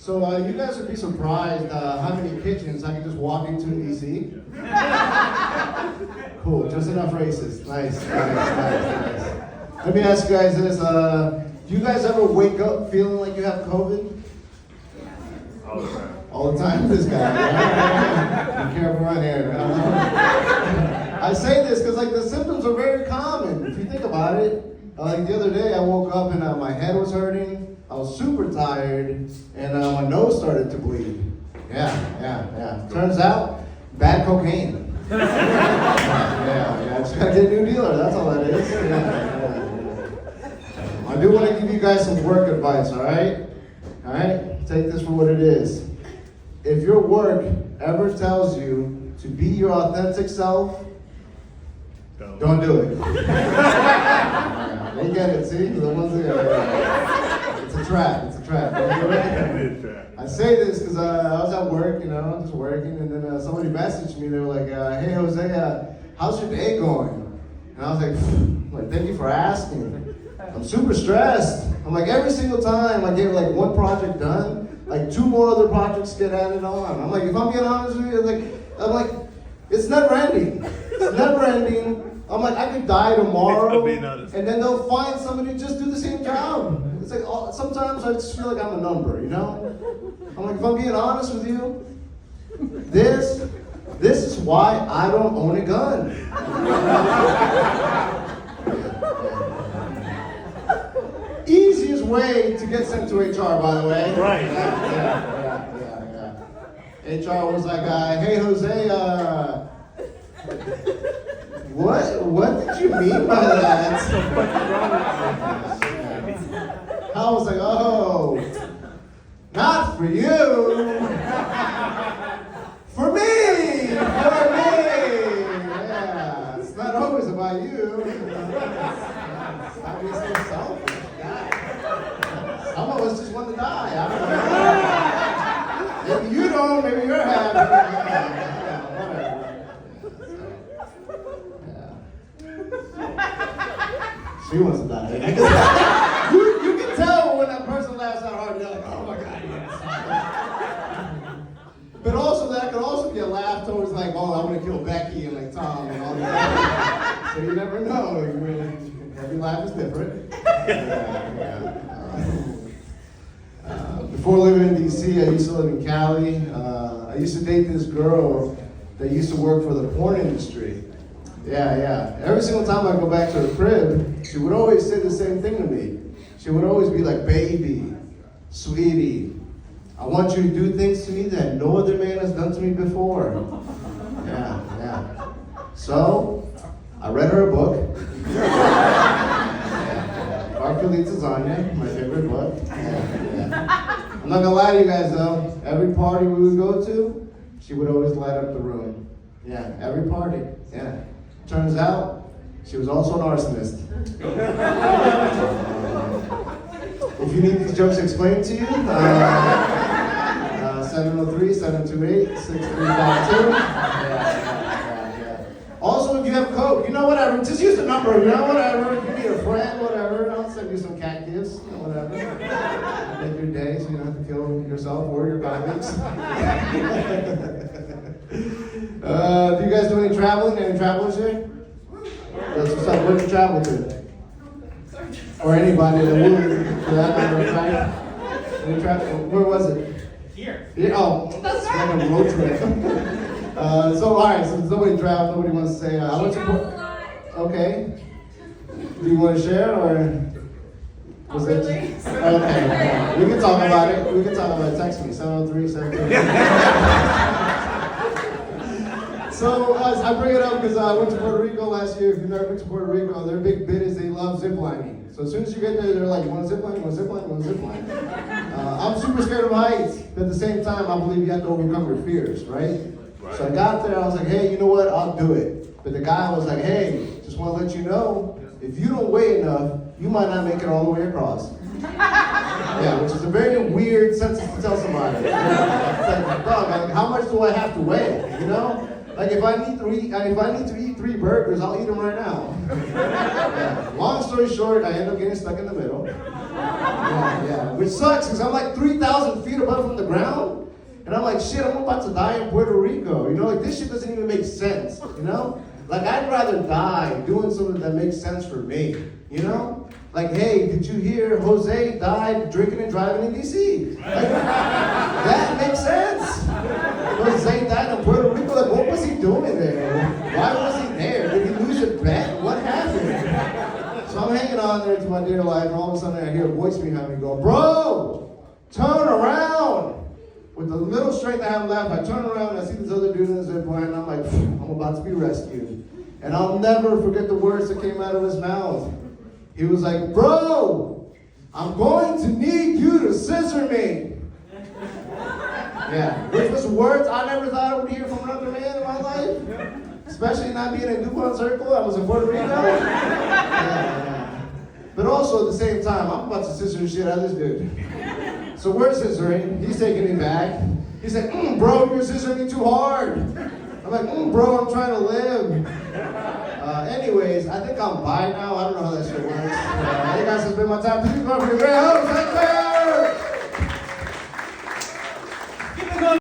So you guys would be surprised how many kitchens I can just walk into in DC. Cool, just enough racist. Nice. Let me ask you guys this. Do you guys ever wake up feeling like you have COVID? All the time. All the time, this guy. Right? Be careful right here. I say this because like the symptoms are very common. If you think about it, like the other day I woke up and my head was hurting. I was super tired, and my nose started to bleed. Yeah. Turns out, bad cocaine. Yeah. Just gotta get a new dealer. That's all that is. Yeah. I do want to give you guys some work advice. All right. Take this for what it is. If your work ever tells you to be your authentic self, don't do it. They get it. See, the ones that. It's a trap. I say this because I was at work, just working, and then somebody messaged me. They were like, "Hey Jose, how's your day going?" And I was like, "Thank you for asking. I'm super stressed." I'm like, every single time I get like one project done, like 2 more other projects get added on. I'm like, if I'm being honest with you, I'm like, it's never ending. I'm like, I could die tomorrow, and then they'll find somebody to just do the same job. It's like, sometimes I just feel like I'm a number, I'm like, if I'm being honest with you, this is why I don't own a gun. Easiest way to get sent to HR, by the way. Right. Yeah. HR was like, hey, Jose, what did you mean by that? I was like, oh, not for you. For me. Yeah, it's not always about you. Stop being so selfish. Some of us just want to die. I don't know. Maybe you don't, maybe you're happy. She wants to die. You can tell when that person laughs out hard, you're like, oh my God, yes. But also, that could also be a laugh towards like, oh, I'm going to kill Becky and like Tom and all that. So you never know. Every laugh is different. Before living in DC, I used to live in Cali. I used to date this girl that used to work for the porn industry. Yeah. Every single time I go back to her crib, she would always say the same thing to me. She would always be like, baby, sweetie, I want you to do things to me that no other man has done to me before. Yeah. So, I read her a book. Hercules Lasagna, my favorite book. Yeah. I'm not gonna lie to you guys though, every party we would go to, she would always light up the room. Yeah, every party. Yeah. Turns out, she was also an arsonist. If you need these jokes explained to you, 703-728-6352. Yeah. Also, if you have coke, whatever, just use the number, whatever. If you need a friend, whatever, I'll send you some cat gifts, whatever. Make your day so you don't have to kill yourself or your colleagues. Do you guys do any traveling? Any travelers here? That's what's up. Where'd you travel to? Or anybody that would, for that matter of fact. Any travel? Where was it? Here. Oh, that's like a road trip. So, all right. So nobody traveled. Nobody wants to say. I went to. Okay. Do you want to share or? Was it? Really? Okay. We can talk about it. Text me 703-728. So I bring it up because I went to Puerto Rico last year. If you've never been to Puerto Rico, their big bit is they love ziplining. So as soon as you get there, they're like, you want to zipline? I'm super scared of heights, but at the same time, I believe you have to overcome your fears, right? So I got there, I was like, hey, you know what? I'll do it. But the guy was like, hey, just want to let you know, if you don't weigh enough, you might not make it all the way across. Yeah, which is a very weird sentence to tell somebody. It's like, dog, how much do I have to weigh, Like if I need to eat 3 burgers, I'll eat them right now. Yeah. Long story short, I end up getting stuck in the middle. Yeah. Which sucks because I'm like 3,000 feet above from the ground, and I'm like, shit, I'm about to die in Puerto Rico. You know, like this shit doesn't even make sense. You know, like I'd rather die doing something that makes sense for me. You know, like hey, did you hear Jose died drinking and driving in D.C.? Like, that makes sense. Jose died in Puerto Rico. Like, what was he doing there? Why was he there? Did he lose a bet? What happened? So I'm hanging on there to my dear life, and all of a sudden I hear a voice behind me go, "Bro, turn around!" With the little strength I have left, I turn around and I see this other dude in the zip line, and I'm like, I'm about to be rescued. And I'll never forget the words that came out of his mouth. He was like, "Bro, I'm going to need you to scissor me." Yeah, which was words I never thought I would hear from another man in my life. Especially not being in DuPont Circle, I was in Puerto Rico. Yeah. But also at the same time, I'm about to scissor the shit out of this dude. So we're scissoring, he's taking me back. He's like, "Bro, you're scissoring me too hard." I'm like, "Bro, I'm trying to live." Anyways, I think I'm bi now. I don't know how that shit works. Hey guys, it's been my time. Please go for your great host.